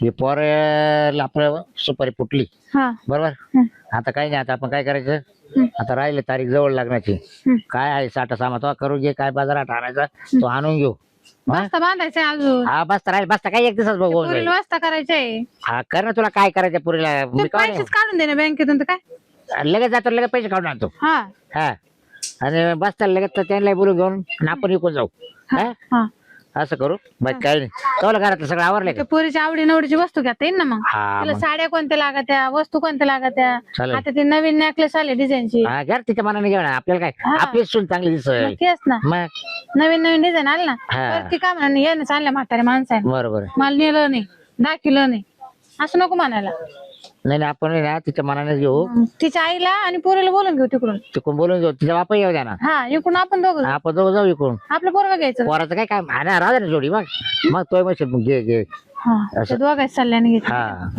हे पोर आपलं सुपारी फुटली हा बरोबर. आता काही नाही, आता आपण काय करायचं, आता राहिले तारीख जवळ लागण्याची. काय आहे साठा सामान तो करून घे, काय बाजारात आणायचा तो आणून घेऊ. बस्ता बांधायचंय अजून. हा बसता राहील, बसता काय एक दिवसाच बघून जाईल. पुरीला बस्ता करायचंय. हा कर ना, तुला काय करायचं पुरीला. मी काय पैसेच काढून दे ना बँकेतून तर काय. लगेच जातो, लगेच पैसे काढून आणतो. हा हा आणि बसता लगेच तर त्यांना बोलून घेऊन आणि आपण विकून जाऊ. हा हा असं करू बाकी काही नाही. तेवढं घरातलं सगळं आवरलंय का? पोरीच्या आवडी निवडीची वस्तू घेता येईल ना मग. हा तिला मग. साड्या कोणत्या लागत्या, वस्तू कोणत्या लागत्या. चालेल. आता ते नवीन नेकलेस आले डिझाईनची. हा घ्या तिच्या मनाने घ्या ना, आपल्याला काय हा. आपली सून चांगली दिसेल तेच ना, मग. नवीन नवीन डिझाईन आले ना. हा. तर ती काय म्हणा याने चालल्या म्हाताऱ्या माणसाने बरोबर. मला नेलं नाही, दाखिलं नाही, असं नको म्हणायला. नाही नाही, आपण आहे ना तिच्या मनानेच घेऊ. तिच्या आईला आणि पोरीला बोलून घेऊ तिकडून. तिकडून बोलून घेऊ, तिच्या बापा येऊ द्या ना. हा इकडून आपण दोघं जाऊ. आपण दोघं जाऊ इकडून. आपलं पोरगा घ्यायचं. पोराचं काय काम हा ना, राहू दे ना जोडी मग. मग तोय मग घे घे. हा ते दोघांच चालल्याने घेत. हा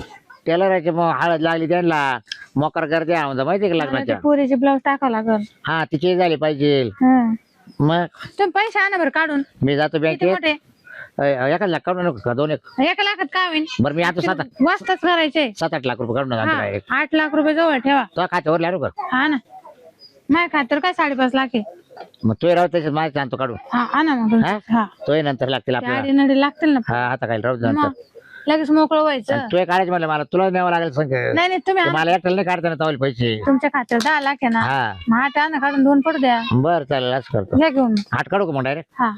टेलराचे मग हळद लागली त्यांना मोकार गर्दी आहे माहिती का लग्नाच्या. पोरीचे ब्लाऊज टाकावं लागल. हा तिची झाली पाहिजे. मग तुम्ही पैसे आणा बरं काढून. मी जातो किती बँकेत. मोठे? एका लाख काढून नको का, 2 1 लाखात काय होईल. बरं मी आता 7 करायचे. 7-8 लाख रुपये काढून आणतो डायरेक्ट. 8 लाख रुपये जवळ ठेवा. तो खात्यावर लागू का. हा ना, माझ्या खात्यावर काय 5.5 लाख आहे. मग तो राहू त्याच्यात माझ्या आणतो काढून. हा आणा मग तुमचं. हा तो नंतर लागतील आपल्याला. गाडी नडी लागतील ना. हा आता काय राहू दे मग नंतर. लगेच मोकळं व्हायचं. तू काढायचं म्हणलं मला तुला न्यावं लागेल संख्या. नाही नाही तुम्ही आणा. मला एकट्याला नाही काढता ना तवल पैसे. तुमच्या खात्यावर 10 लाख आहे ना. हा मग 8 आणा काढून 2 पडू द्या. बरं चालेल असं करतो. घ्या घेऊन. 8 काढू का मग डायरेक्ट. हा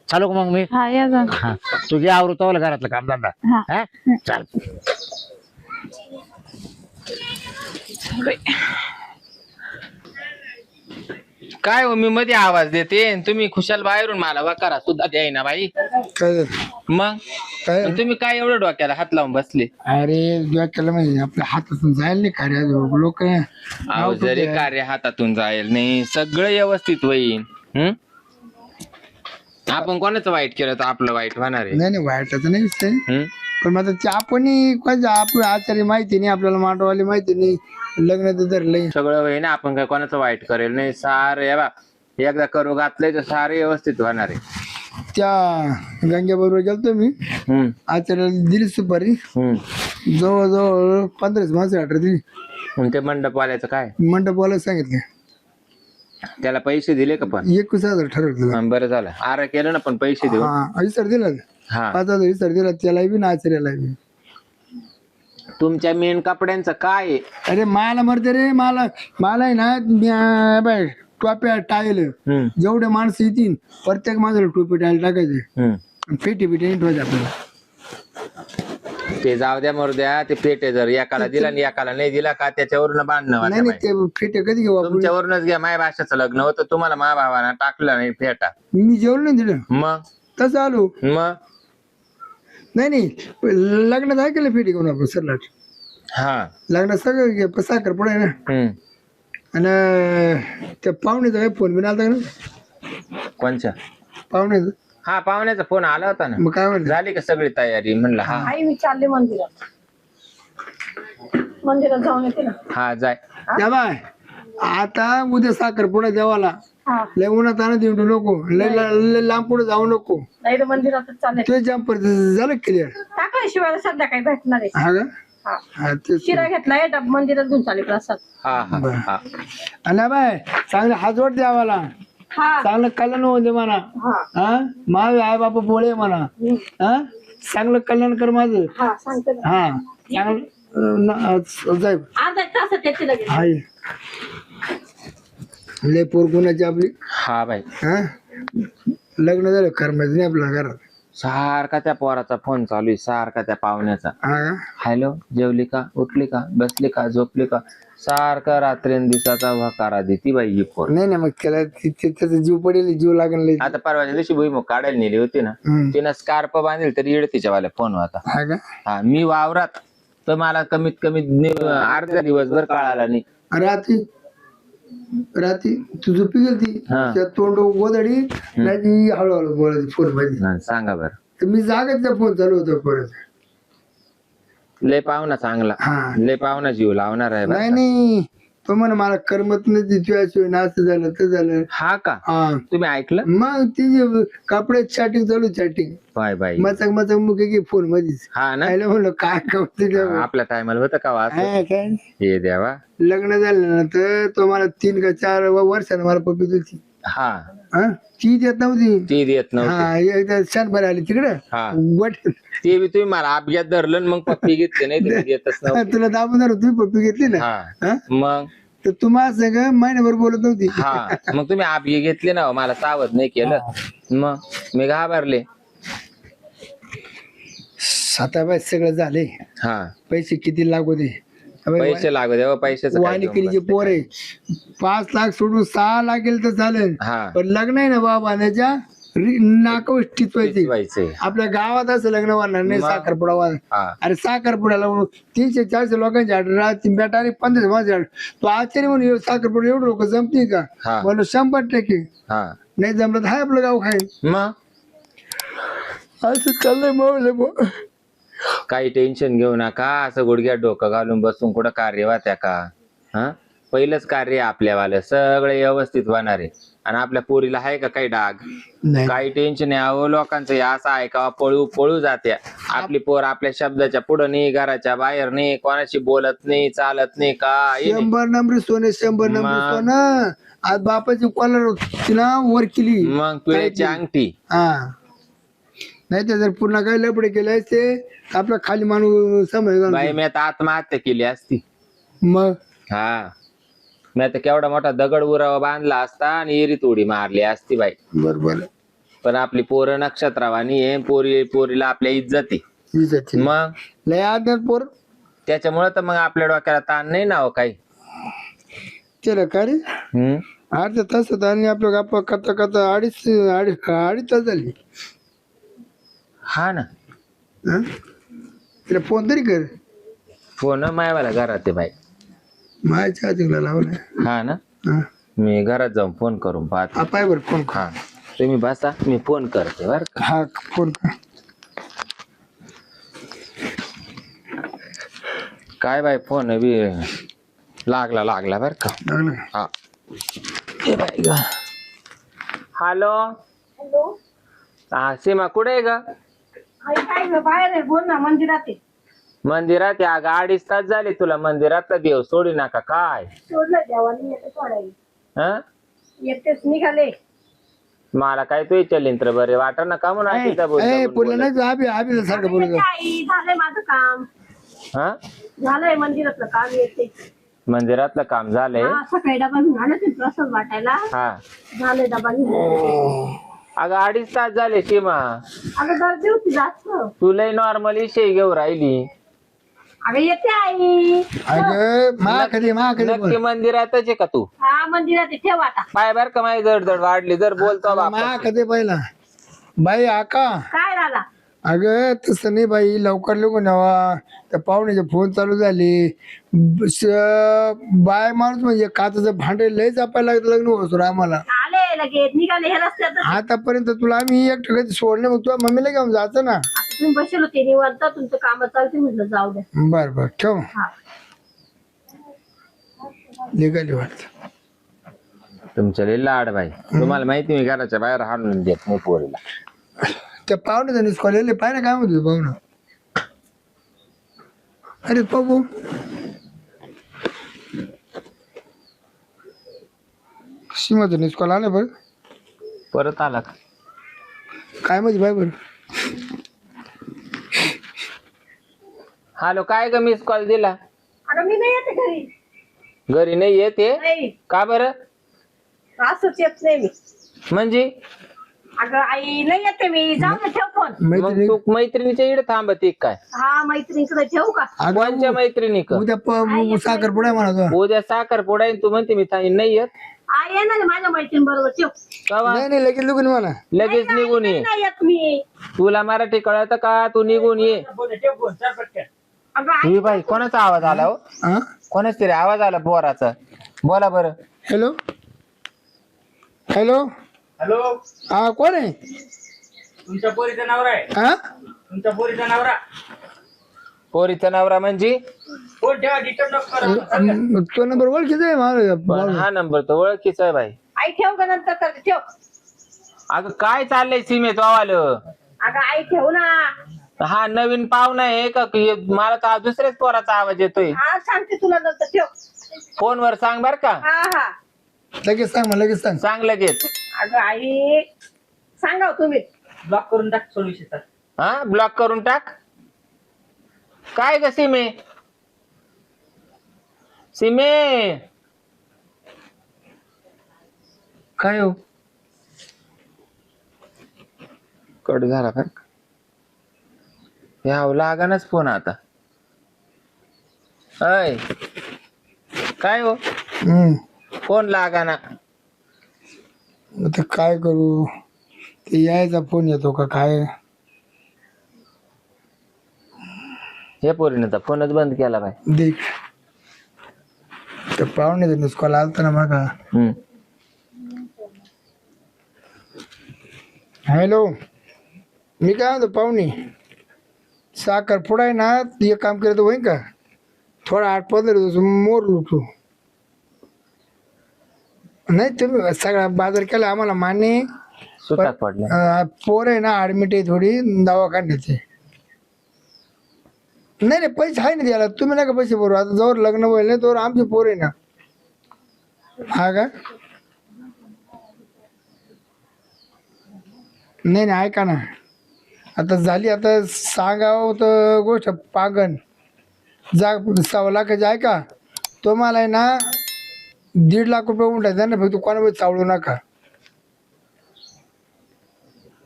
चालू का मग मी. हा या जाऊन. हा तू जे आवरू तवल घरातलं काम धंदा. हा हा चाल. काय हो मी मध्ये आवाज देते आणि तुम्ही खुशाल बाहेरून मला वकारा सुद्धा द्याय बाई. काय मग काय आणि तुम्ही काय एवढं डोक्याला हात लावून बसले. अरे डोक्याला म्हणजे आपल्या हातातून जायला नाही कार्य लोक. अहो जरी कार्य हातातून जाईल नाही सगळं व्यवस्थित होईल. आपण कोणाचं वाईट केलं तर आपलं वाईट होणार आहे. नाही नाही वाईटाचं नाही विषय. हम्म? पण आता ते आपण आपलं आचार्य माहिती नाही, आपल्याला मांडवाली माहिती नाही, लग्न तर धरलंय. सगळं होईल ना, आपण काय कोणाचं वाईट करेल नाही. सारे बा एकदा करू घातलंय तर सारे व्यवस्थित होणार आहे. त्या गंग्या बरोबर गेलतो मी. हम्म आचार्याला दिली सुपारी. हम्म. जवळजवळ 15 माणसं आठ दिली. मग ते मंडपवाल्याचं काय मंडपवाला सांगितलं त्याला पैसे दिले का पण. 21,000 ठरवलं. बरं झालं आरा केलं ना पण पैसे देऊ. हा विचार दिला. हा 5,000 विचार दिला त्याला बी ना आचार्याला बी. तुमच्या मेन कपड्यांचं काय आहे? अरे मला मरते रे, मला आहे ना बाय टोप्या टायल हम्म, जेवढे माणसं येतील प्रत्येक माणसाला टोपी टायल टाकायचे. हम्म. फेटी नाही ठेवायचे आपल्याला. ते जाऊ द्या मरू द्या. ते पेटे जर एकाला दिला आणि एकाला नाही दिला का त्याच्यावरून बांधणं नाही नाही ते फेटे कधी घेऊ आपण. तुमच्यावरूनच घ्या. माय भाषाचं लग्न होतं तुम्हाला मा भावाना टाकलं नाही फेटा. मी जेवण नाही दिलं मग तसं आलो. मग नाही नाही लग्नात ऐकलं फेटी घेऊन आपण सरलाट. हा लग्नात सगळं साखर पडाय ना. हम्म. आणि त्या पाहुण्याचा काही फोन बिन आलता ना कोणच्या पाहुण्याचा. हा पाहुण्याचा फोन आला होता ना. मग काय म्हणलं झाली का सगळी तयारी म्हणलं. हा आई मी चालले मंदिरात जाऊन येते ना. हा जाय. या बाय आता उद्या साखर पुढे देवाला हा लय उन्हात आणत येऊ नको. लय लांब पुढे जाऊ नको. नाही तर मंदिरातच चालले. ते जम्पर झालं क्लिअर. टाकलं शिवायला संध्याकाळी भेटणार आहे. हा का हा हा तेच. शिरा घेतलाय मंदिरात घेऊन चालले प्रसाद. हा हा हा. आणि बाय चांगलं हात जोड द्यावाला. हा चांगलं कल्याण होऊ दे म्हणा. हा हा माझे आई बापा बोळे म्हणा. हा चांगलं कल्याण कर माझं. हा सांगते ना. हा चांगलं जाय. अर्धा एक तासात येते लगेच. हाय लय पोर गुणाची आपली. हा बाई हा लग्न झालं करमायचं नाही आपल्या घरात. सारखा त्या पोराचा फोन चालू आहे. सारखा त्या पाहुण्याचा. हा का? हॅलो जेवली का उठली का बसली का झोपली का. सारखा रात्रेंदिवसाचा वकारा देती बाई ही पोर. नाही नाही मग त्याला त्याचा जीव पडेल जीव लागेल. आता परवाच्या दिवशी भुईमुग काढायला नेली होती ना. तिनं स्कार्प बांधेल तरी येड तिच्या वाल्या फोन होता. हा का हा मी वावरात तर मला कमीत कमी अर्धा दिवसभर कळाला नाही. रात्री तू झोपी गेलती. हा. त्या तोंड गोदडी नाही हळूहळू बोलायची फोन मध्ये. हा, सांगा बर. तर मी जागेत फोन चालू होतो परत. लय पाहुणा चांगला. हा लय पाहुणा जीव लावणार आहे नाही बरं. नाही तो म्हणे मला करमत नाही तिच्याशिवाय असं झालं तर झालं. हा का हा तुम्ही ऐकलं मग तिचे कपडे चॅटिंग चालू चॅटिंग बाय बाय मचक मचक मुके की फोन मध्येच. हा ना आयला म्हणलं काय कवते हा, आपल्या टायमाला होतं का वाच काय हे देवा लग्न झालं ना तर तो मला 3 का 4 वर्षाने मला पप्पी दिली. हा हा ती देत नव्हती. ती देत नव्हती हा एकदा क्षणभर आली तिकडं हा वट ते बी तुम्ही मला अपघात धरलं आणि मग पप्पी घेतली नाही तुम्ही देतच नव्हती तुला दाबून धरलं, तुम्ही पप्पी घेतली ना. हा हा? मग तर तुम्हाला सगळं महिन्याभर बोलत नव्हती. हा मग तुम्ही अपघे घेतले ना मला सावध नाही केलं मग मी घाबरले. आता बाय सगळं झाले. हा पैसे किती लागू दे पैसे लागू द्या पैशाचं काय घेऊन वाणिकिरीचे बसले पोर आहे 5 लाख सोडून 6 लाख गेले तर चालेल. हा पण लग्न आहे ना बाबा त्याच्या नाकावर टिचवायचे. व्हायचंय आपल्या गावात असं लग्न वाढणार नाही. मग? साखरपुडा वाढ. हा अरे साखरपुड्याला 300-400 लोकांची ऑर्डर बेटा आणि 15 माझी ऑर्डर. तो आश्चर्य म्हणून साखरपुडा एवढं लोक जमते का. हा म्हणलं 100% हा नाही जमलं तर हाय आपलं गाव खाय. मग असं चाललंय मग. काही टेन्शन घेऊ नका असं गुडघ्यात डोकं घालून बसून कुठं कार्य वात्या का. हा पहिलंच कार्य आपल्यावालं सगळे व्यवस्थित होणार आहे. आणि आपल्या पोरीला आहे का काही डाग नाही काही टेन्शन आहे. अहो लोकांचं हे असं ऐकावं पळू पळू जात्या. आपली पोर आपल्या शब्दाच्या पुढं नाही घराच्या बाहेर नाही कोणाशी बोलत नाही चालत नाही काय नाही. 100 नंबर सोने 100 नंबर मग? सोनं. आज बापाची कॉलर तिला वर केली. मग पिळ्याची अंगठी हा नाही तर जर पुन्हा काही लपडे केले असते आपला खाली माणूस समज. बाई मी आता आत्महत्या केली असती. मग हा मी आता केवढा मोठा दगड उरावा बांधला असता आणि एरीत उडी मारली असती बाई. बरोबर पण आपली पोरं नक्षत्रवाणी आहे. पोरीला आपल्या इज्जत आहे. मग लय आज्ञात पोर त्याच्यामुळे तर मग आपल्या डोक्याला ताण नाही ना हो काही. केलं का रे हम्म अर्ध्या तासात आणि आपलं गप्पा करता करता अडीच तास झाली. हा ना हं? तिला फोन तरी कर. फोन मायवाला घरात आहे बाई. मायच्या आजीला लावलाय. हा ना हा मी घरात जाऊन फोन करून पाहते. पाय बर फोन कर. हा तुम्ही बसा मी फोन करते बर का. हा फोन कर. काय बाई फोन बी लागला बर का. लागलं. हा ए बाई ग. हॅलो हा सीमा कुठे आहे ग. काय गं, बाहेर आहे, बोल ना. मंदिरात आहे. मंदिरात या गाडीच तास झाली तुला मंदिरातला देव सोडी नका काय. सोडलं देवानी, येते सोडायला. हा येतेच निघाले. मला काय तू चलिंत्र बरे वाट ना का म्हणून अशी दबून ए दबून पुढलं बोलत. नाही आबी सारखं बोलत. येते आई, झालंय माझं काम. हा झालंय मंदिरातलं काम. येते मंदिरातलं काम झालंय. हा, सकाळी डबा घेऊन आले ते प्रसाद वाटायला. हा झालंय डबा घेऊन. अगं 2.5 तास झाले सीमा. अगं गर्दी होती जास्त. तू लय नॉर्मल इशे घेऊ राहिली. अगं येते आई. अगं महाकधी नक्की मंदिरातच आहे का तू. हा मंदिरात आहे, ठेव आता. पाय बर का माझी जडजड वाढली जर बोलतो बाप. महाकधी पहिला बाई आका. काय झाला. अगं तसं नाही बाई लवकर लोक नवा त्या पाहुण्याचे फोन चालू झाले. बाय माणूस म्हणजे काचाचं भांडे लय जपायला लागतं लग्न होतो आम्हाला. आले लगेच निघाले हे रस्त्यात. आतापर्यंत तुला आम्ही एक ठिकाणी सोडले मग तुला मम्मीला घेऊन जायचं ना. तुम्ही बसेल होते निवांत, तुमचं काम चालते म्हटलं जाऊ द्या. बर ठेव. हा निघाली वाटत. तुमच्या लय लाड बाई. तुम्हाला माहिती मी घराच्या बाहेर हाणून देत नाही पोरीला. त्या पाहुण्याचा कॉलेजले पाहिजे काय म्हणतो पाहुणा. अरे बाबू सीमाचं निस कॉल आला बरं. परत आला का. काय माहिती बाय बरं. हॅलो काय ग मिस कॉल दिला. अगं मी नाही येते घरी. घरी नाही येते नाही का बरं. असंच येत नाही मी. म्हणजे अगं आई नाही येते मी. जाऊ दे, ठेव फोन. मग मैत्रिणी तू मैत्रिणीच्या इकडे थांबते काय. हा मैत्रिणीकडे ठेवू का. कोणच्या मैत्रिणी का. उद्या साखर पुढे म्हणा. उद्या साखर पुढा तू म्हणते मी नाही येत. आई येणार आहे माझ्या मैत्रीण बरोबर. ठेव. कवा नाही लगेच लुकून म्हणा. लगेच निघून ये. नाही येत मी. तुला मराठी कळत का तू निघून ये. अगं आई ही बाई कोणाचा आवाज आला हो. हा कोणाच तरी आवाज आला बोराचा. बोला बरं. हॅलो हॅलो हॅलो हा कोण आहे. तुमच्या पोरीचा नवरा आहे. हा तुमच्या पोरीचा नवरा. पोरीचा नवरा म्हणजे फोन ठेवा डिस्टर्ब नको करा. तो नंबर ओळखीचा आहे पण मला. हा नंबर तर ओळखीचा आहे बाई. आई ठेव का नंतर करते ठेव. अगं काय चाललंय सीमेत वावालं? अगं आई ठेव ना. हा नवीन पाहुणा आहे का मला तर दुसऱ्याच पोराचा आवाज येतोय. हा सांगते तुला नंतर ठेव. फोनवर सांग बर का. हा हा लगेच सांग मला, लगेच सांग. सांग लगेच. अगं आई सांगा तुम्ही. ब्लॉक करून टाक सोल्युशन. हा ब्लॉक करून टाक. काय ग सीमे? सीमे काय हो? कट झाला का? यावं लागानच फोन आता. अय काय हो? फोन लागाना. आता काय करू, ते यायचा फोन येतो का काय? हे पोरीने तर फोनच बंद केला बाय. देख ते पाहुणे मिस कॉल आलता ना मग. हॅलो, मी काय म्हणतो पाहुणे, साखर पुढा ना एक काम केलं तर होईन का? थोडा 8-15 दिवस मोर लुटू. नाही तुम्ही सगळा बाजार केला आम्हाला मान्य. सुटाक पडला. पोर आहे ना ऍडमिट आहे थोडी दवाखान्याचे. नाही नाही पैसे आहे ना द्यायला, तुम्ही नका पैसे भरू. आता जवळ लग्न होईल नाही तोवर आमची पोर आहे ना. हा का? नाही नाही ऐका ना, आता झाली, आता सांगावं तर गोष्ट पागन. जा 1.25 लाखाची ऐका, तो मला आहे ना 1.5 लाख रुपये उंटायचा ना, फक्त कोणामध्ये चावळू नका.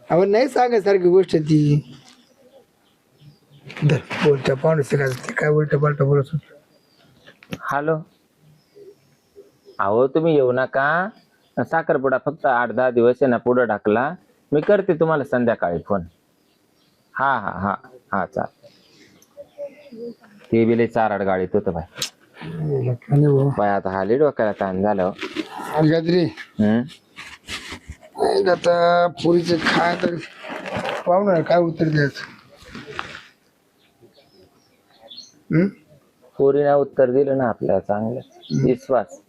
अहो नाही सांगायसारखी गोष्ट ती. बोलत्या पाहुणे ते काय उलट पालट बोलत होत. हॅलो, अहो तुम्ही येऊ नका. साखरपुडा फक्त 8-10 दिवस आहे ना पुढे ढकला. मी करते तुम्हाला संध्याकाळी फोन. हा हा हा हा चाल. ते बिले 4-8 गाडीत होतं बाय. बाय आता हाली डोक्याला ताण झालं. गजरी आता पुरीचे खाय तर पाहुणार काय उत्तर द्यायचं. पोरीना उत्तर दिलं ना आपल्याला चांगलं विश्वास.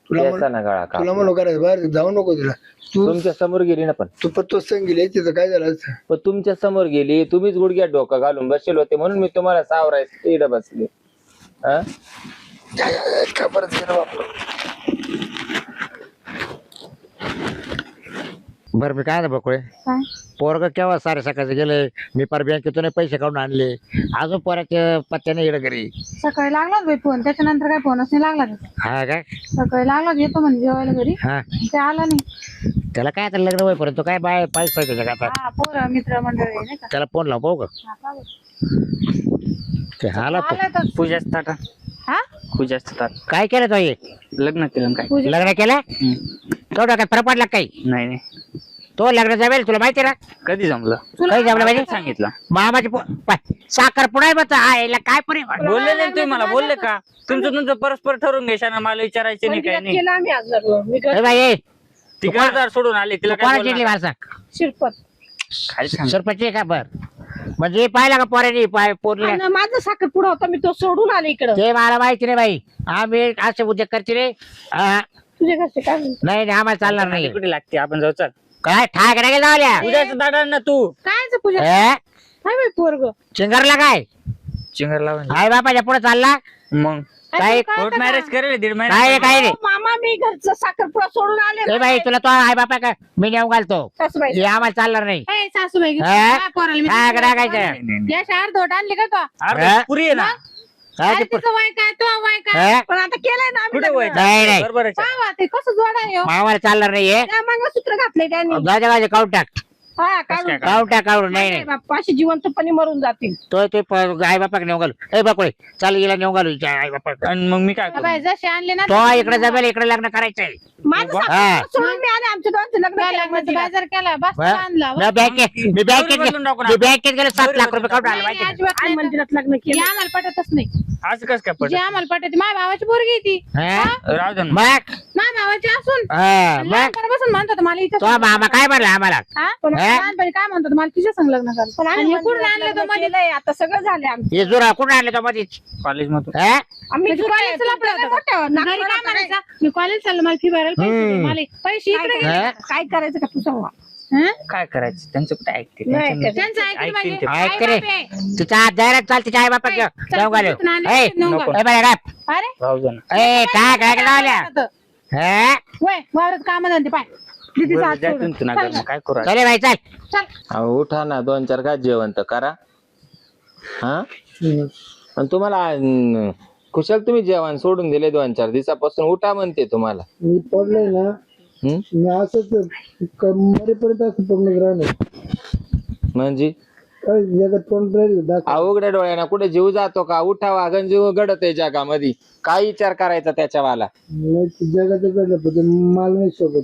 तुला ना गळा का म्हणू करायचं बाहेर जाऊ नको तिला. तू तुमच्या समोर गेली ना. पण तू तो संगील तिथं काय झालं असतं. पण तुमच्या समोर गेली, तुम्हीच गुडघ्यात डोकं घालून बसले होते म्हणून मी तुम्हाला सावरायचं इकडे बसले. खबरच गेलं बापा. बरं मी काय ना बकुळे, काय पोरग केव्हा सारे सकाळचे गेले. मी पर बँकेतून पैसे काढून आणले, अजून पोराच्या पत्त्याने येणं घरी. सकाळी लागलाच बाई फोन, त्याच्यानंतर काय फोनच नाही लागला त्याचा. हा काय? सकाळी लागलाच, येतो म्हणजे जेवायला घरी, हा ते आला नाही. त्याला काय आता लग्न होईपर्यंत काय बाय पैसा आहे त्याच्या आता. हा पोरं मित्र मंडळी नाही का. त्याला फोन लाव पाहू का? हा, का बरं? ते आला आला तर पूजाच ताटा. हा पूजाच ताट. काय केलं तो हे? लग्न केलं काय? पूजा लग्न केलं तो डोक्यात फरक पडला काही? नाही नाही. तो लग्न जमेल तुला माहिती ना? कधी जमलं? काही जमलं पाहिजे. सांगितलं. मामाची साखर पुढे मत आयला काय पुढे बोलले नाही तुम्ही मला, बोलले का? तुमचं परस्पर ठरवून घ्यायचं ना, मला विचारायचं नाही काय नाही. केलं आम्ही आज लग्न. मी घर बाई ती घरदार सोडून आली, तिला काय कोणा बोलणार? चिडली माणसा? शिरपत. काय सांग. सरपंच आहे का? बर म्हणजे पाहिला का पोराने पोरले? आणि माझा साखरपुडा होता, मी तो सोडून आले इकडं. ते मला माहिती नाही बाई, आम्ही असे उद्योग करते रे. तुझे कसे काय म्हणते? नाही नाही, आम्हाला चालणार नाही. कुठे लागते, आपण जाऊ. चल काय ठाक नाही जावल्या पूजाचं ताट आण ना तू. कायच पूजा काय बाई पोरग चिंगरला काय चिंगर लावून आई बापाच्या पुढे चालला मग काय? कोर्ट मॅरेज करेल 1.5 महिना. काय रे काय रे? मामा मी घरचं साखरपुडा सोडून आले. ए बाई तुला तो आई बापा का मी नेऊन घालतो, सासूबाई. हे आम्हाला चालणार नाही. ए, सासूबाई हा? काय पोराला मी काय करायचं? नाही, नाही, नाही. या शाळेत धोट आणली का तो? अरे पुरी आहे ना. काय अरे ते पु- तिचं वय काय, तो वय काय? हा? पण आता केलंय ना आम्ही कुठे लग्न. वय? नाही नाही, बरोबर आहे. पाहा ते कसं जोड आहे हो. आम्हाला चालणार नाही. हे त्या मंगळसूत्र घातले त्यांनी. गाजा गाजा काढून टाक, हा काढून काय? काढून टाक, काढून. नाही नाही, बाप्पा अशी जिवंतपणे मरून जातील. तो ते आई बापा नेऊन घालू. ए बापळे चाल गेला नेऊन घालू आई बापा. आणि मग मी काय हा करू? बाई जसे आणले ना तो इकडे जमेल, इकडे लग्न करायचंय. माझं साखरपुडा सोडून मी आले, आमच्या दोघांचं लग्न काय केलं लग्नाचा मंदिरात. बाजार केला, बस हा? आणला मी बँकेत बदलून टाकू ना. मी बँकेत गेलो 7 लाख रुपये काढून आले नाही, माहिती का? अजिबात आणि नाही. मंदिरात लग्न हे केलं. आम्हाला पटतच नाही. असं कसं काय जे पडत? आम्हाला पटत माझ्या भावाची पोरगी आहे ती. हा? राहू दे ना. मग माझ्या भावाची असून हा, मग लहानपणापासून म्हणत होता मला तो इथं मामा काय म्हणला आम्हाला? हा? पण हा? लहानपणी काय म्हणतात मला तिच्या संग लग्न करायचं पण आणि आम्ही हे कुठून मंदिरात आणलं तो लग्न मध्ये केलंय, आता सगळं झाले आमचं. हे जुरा कुठं आणलं तो मध्येच कॉलेजमधून. हा? आम्ही म्हणजे कॉलेजला लफडं होतं. घरी काय म्हणायचं मी कॉलेज चाललो मला फी भरायला पैसे दे. मला पैसे इकडे गेले. हा? काय करायचं का तू सांगा. हं? काय करायचं त्यांचं कुठे ऐकते नाही त्यांचं ऐकत. त्यांचं ऐकलं ऐकतील म्हणजे ते. आई ऐक रे बाप आहे. तिचा हात जायला चाल तिच्या आई बापा घेऊ चल, जाऊ घालू तिथून आणलं, ए तिथून नको. नको. ए बाई गप. अरे राहू दे ना. ए काय काय लावल्या हा? वय वावरात काम धंदे पाय दीदीचा हात जाय सोडून. तू नगर मग काय करू आता? चले बाई चल चल अहो उठा ना 2-4 घास जेवण तर करा. हा आणि तुम्हाला कुशल तुम्ही जेवण सोडून दिले 2-4 दिवसापासून. उठा म्हणते तुम्हाला. मी पडलोय ना हम्म? मी असंच मरेपर्यंत असं पडलं राहणार. म्हणजे काय जगात कोण राहील उघड्या डोळ्याना कुठे जीव जातो का? उठावा गण जीव घडत आहे जगामध्ये. काय विचार करायचा त्याच्यावाला? जगाचं घडलं पण मला नाही सोबत.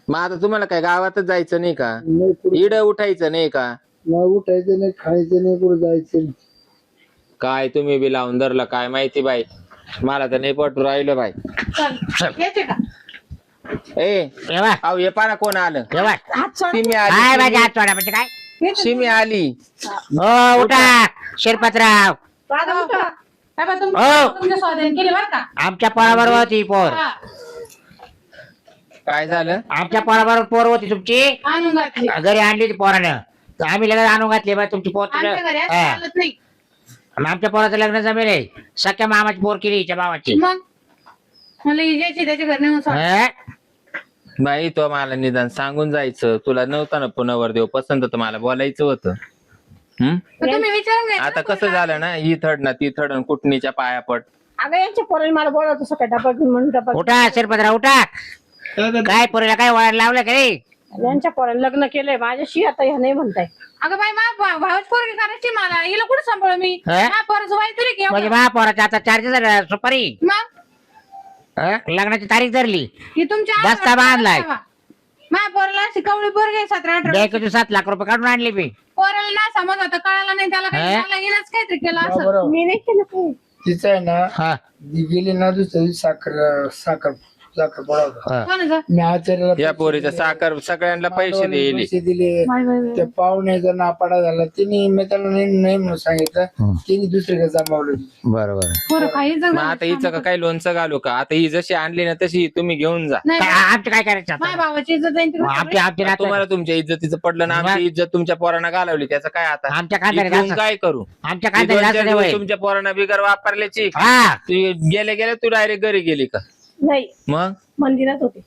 मग आता तुम्हाला काय गावातच जायचं नाही का? नाही पुढे इड उठायचं नाही का? नाही उठायचं नाही खायचं नाही कुठं जायचं नाही. काय तुम्ही बी लावून धरलं काय माहिती बाई. मला तर नाही पटू राहिलं बाई. चल येते का ए येवा अहो हे पारा कोण आलं? येवा हात सोड. सिमी काय माझ्या आली. हात सोडा म्हणजे काय सिमी आली. हो उठा शिरपतराव दादा उठा. काय बा हो. तुमच्या स्वाधीन केली बरं का आमच्या पोराबरोबर होती पोर हा, काय झालं? आमच्या पोराबरोबर पोर होती तुमची आणून घातली घरी आणली होती पोरानं तर आम्ही लगेच आणून घातली बा तुमची पोर आमच्या घरी असं हा. चालत नाही आमच्या पोराचं लग्न जमेल सख्या मामाची पोर केली हिच्या भावाची मग मला इजायची त्याच्या घरी नेऊन सोड. हा? बाई तो मला निदान सांगून जायचं. तुला नव्हतं ना पुन्हा देव पसंत तर मला बोलायचं होतं. तर तुम्ही विचारून घ्यायचं आता ना कसं झालं ना ही थड ना ती थड कुटणीच्या पाया पड. अगं यांच्या पोरांनी मला बोलवतो सकाळी डबा घेऊन म्हणून डबा घेऊन. उठा शिरपतराव उठा काय पोरीला काय वळण लावलं का रे यांच्या पोरांनी लग्न केलंय माझ्याशी, आता ह्या नाही म्हणताय. अगं बाई मा भावाच पोरगी करायची मला हिला कुठं सांभाळ मी हा? हा पोराचं वाईट तरी की म्हणजे एवढं? महापौराच्या आता चार्जेस झाले सुपारी मग हा? लग्नाची तारीख धरली ही तुमच्या बस्ता बांधलाय. माझ्या पोराला अशी कवळी पोरगी 17-18 बँकेतून 7 लाख रुपये काढून आणले मी पोराला ना समज होता कळाला नाही त्याला काही हा? झालं हिनंच काहीतरी केलं असं बरोबर मी नाही केलं काही. तिचं आहे ना हा ती गेली ना दुसऱ्या दिवशी साखर साखर साखर पडावं. हा. कोणाचं मी आचार्याला या पोरीचं साखर सगळ्यांना पैसे दिले. पैसे दिले. Bye bye bye. त्या पाहुण्याचा नापाडा झाला तिने मी त्याला नाही म्हणून सांगितलं. तिने दुसरीकडे जमावलं. बरोबर पोरं काही जण मग आता हिचं का काही लोणचं घालू का? आता ही जशी आणली ना तशी तुम्ही घेऊन जा. नाही आमचं काय करायचं आता? माझ्या भावाची इज्जत जाईल तिकडे आमची आमची नातं तुम्हाला तुमच्या इज्जतीचं पडलं ना आमची इज्जत तुमच्या पोरांना घालवली त्याचं काय आता? आमच्या खानदारी इथून असं- काय करू? आमच्या ही खानदारी 2-4 असं नाही दिवस होय. तुमच्या पोरांना बिगर वापरल्याची हा तू गेले गेले तू डायरेक्ट घरी गेली का? नाही मग मंदिरात होते,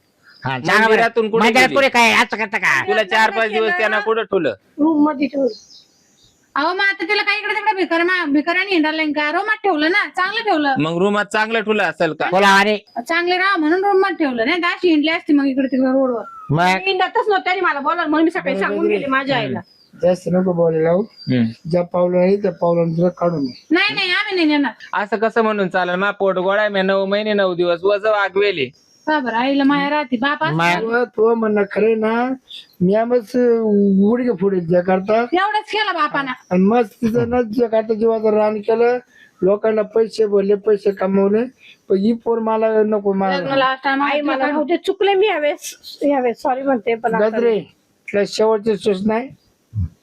हा, सांगा बरं. मंदिरातून कुठे मंदिरात गेली? कुठे काय असं करता का तुला 4-5 दिवस त्यांना कुठं ठेवलं? रूम मध्ये ठेवलं. अहो मग आता तिला काय इकडे तिकडे भिकाऱ्याने हिंडायला का रोमात ठेवलं ना चांगलं ठेवलं मग रूमात चांगलं ठेवलं असेल का? बोला आणि चांगले राहा म्हणून रोमात ठेवलं नाही दाशी हिंडली असती मग इकडे तिकडे रोडवर मग मी इंदातच नव्हतं त्यांनी मला बोलवलं म्हणून मी सकाळी सांगून गेले माझ्या आईला. जास्त नको बोलायला हो. ज्या पावलं नाही त्या पावलांना तुला काढून ये. नाही नाही आम्ही नाही नेणार असं कसं म्हणून चालेल? मा पोट गोळा मी 9 महिने 9 दिवस वज वागवेले. का बरं आईला माया राहते बापा मग तो म्हणणं खरे ना मी आमच उडके पुढे ज्या करता एवढंच केलं बापाना आणि मस्त तिचं ना ज्या करता जीवाचं रान केलं. लोकांना पैसे भरले पैसे कमवले पण ही पोर मला नको मला लग्न लास्ट टाइम आई मला राहू दे, चुकले मी यावेळेस सॉरी म्हणते पण आता गजरे तुला शेवटची सूचना आहे.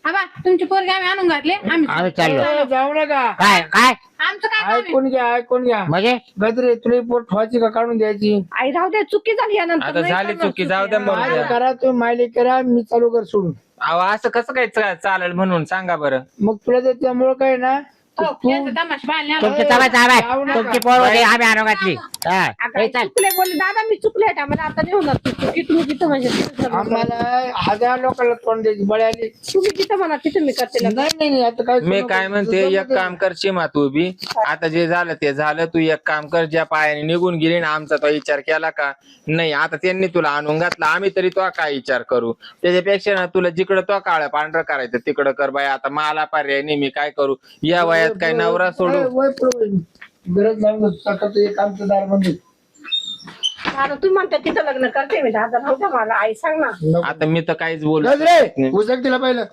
आबा तुमची पोरगी आम्ही आणून घातले आम्ही चाललो जाऊ नका काय काय आमचं काय काम आहे? ऐकून घ्या ऐकून घ्या. म्हणजे गजरे तुला ही पोर ठेवायची का काढून द्यायची. आई राहू दे, चुकी झाली यानंतर आता नाही झाली करणार चुकी जाऊ द्या मग. मायले करा तुम्ही मायले करा मी चालू कर सोडून. अहो असं कसं काय चालेल म्हणून सांगा बरं. मग तुला जर त्यामुळं काय ना हो, याचं तमाशा पाहायला नाही आलं. तुमची तबाय जाऊ ताबाय नका. तुमची पोर होती आम्ही आणून घातली हा अगं, ए, आई चल चुकले बोलले दादा मी चुकले मला आता नाही होणार ती चुकी. तुम्ही जिथं म्हणजे आम्हाला 1000 लोकांना तोंड द्यायची बळी आली. तुम्ही जिथं म्हणा तिथं मी करते लग्न. नाही आता काय मी काय म्हणते एक काम कर शिमा तू बी. आता जे झालं ते झालं. तू एक काम कर, ज्या पायाने निघून गेली ना आमचा तो विचार केला का नाही? आता त्यांनी तुला आणून घातला आम्ही तरी तो काय विचार करू? त्याच्यापेक्षा ना तुला जिकडं तो काळं पांढरं करायचं तिकडं कर बाई. आता मला पर्याय नाही, मी काय करू? या वयात काय नवरा सोडू? वय पुढं होईल. गरज लागून सकाळचं एक आमचं दार म्हणजे दादा तुम्ही म्हणता तिथं लग्न करते मी. दादा राहू द्या मला, आई सांग ना. आता मी तर काहीच बोलू गजरे उचक तिला पहिलं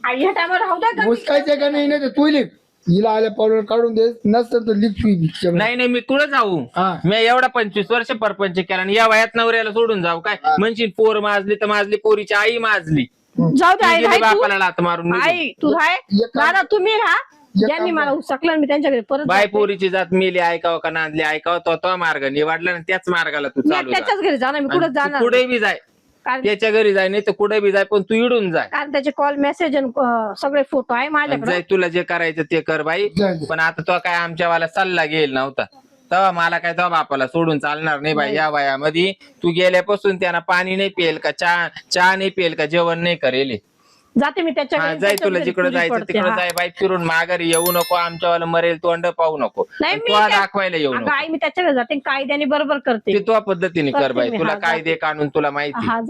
आई ह्या टायमाला राहू द्या का? उचकायचं का नाही नाही तू लिख हिला आल्या पावलं काढून दे, नसतं तर लिख नाही नाही मी कुठं जाऊ? हा. मी एवढा 25 वर्ष परपंच केला आणि या वयात नवऱ्याला सोडून जाऊ काय? म्हणशील पोर माजली तर माजली, पोरीची आई माजली, जाऊ दे ती आई गेली राह तू. बापाला लात मारून निघून. आई तू राह दादा, तुम्ही राहा. ज्यांनी मला उचकलं मी त्यांच्या घरी परत बाय जाते. पोरीची जात मेली ऐकावं का नांदली ऐकावं, तो मार्ग निवडला ना त्याच मार्गाला तू मी चालू जा. त्याच्याच घरी जाणार, मी कुठं आणि तू जाणार कुठे बी जाय, कारण त्याच्या घरी जाय नाही तर कुठे बी जाय, पण तू इडून जाय. कारण त्याचे कॉल मेसेज सगळे फोटो आहे आणि माझ्याकडे. जाय तुला जे करायचं ते कर बाई. जाय, जाय. पण आता तो काय आमच्यावाला सल्ला घेईल नव्हता तेव्हा मला काय तेव्हा बापाला सोडून चालणार नाही बाई. या वयामध्ये तू गेल्यापासून त्यांना पाणी नाही पिएल का, चहा नाही पिएल का, जेवण नाही करेल. जाते मी त्याच्या हा, घरी, जाय त्याच्याच तुला घरी जिकडे तुझी जायचं पडते, तिकडे हा. जाय बाई. फिरून माघारी येऊ नको, आमच्यावाला मरेल तोंड पाहू नको, नाही, आणि मी तुला काय- दाखवायला येऊ अगं नको. आई मी त्याच्या घरी जाते, कायद्याने बरोबर करते. ते तुझ्या पद्धतीने कर करते बाई, मी, तुला हा, कायदे कानून तुला माहिती. हा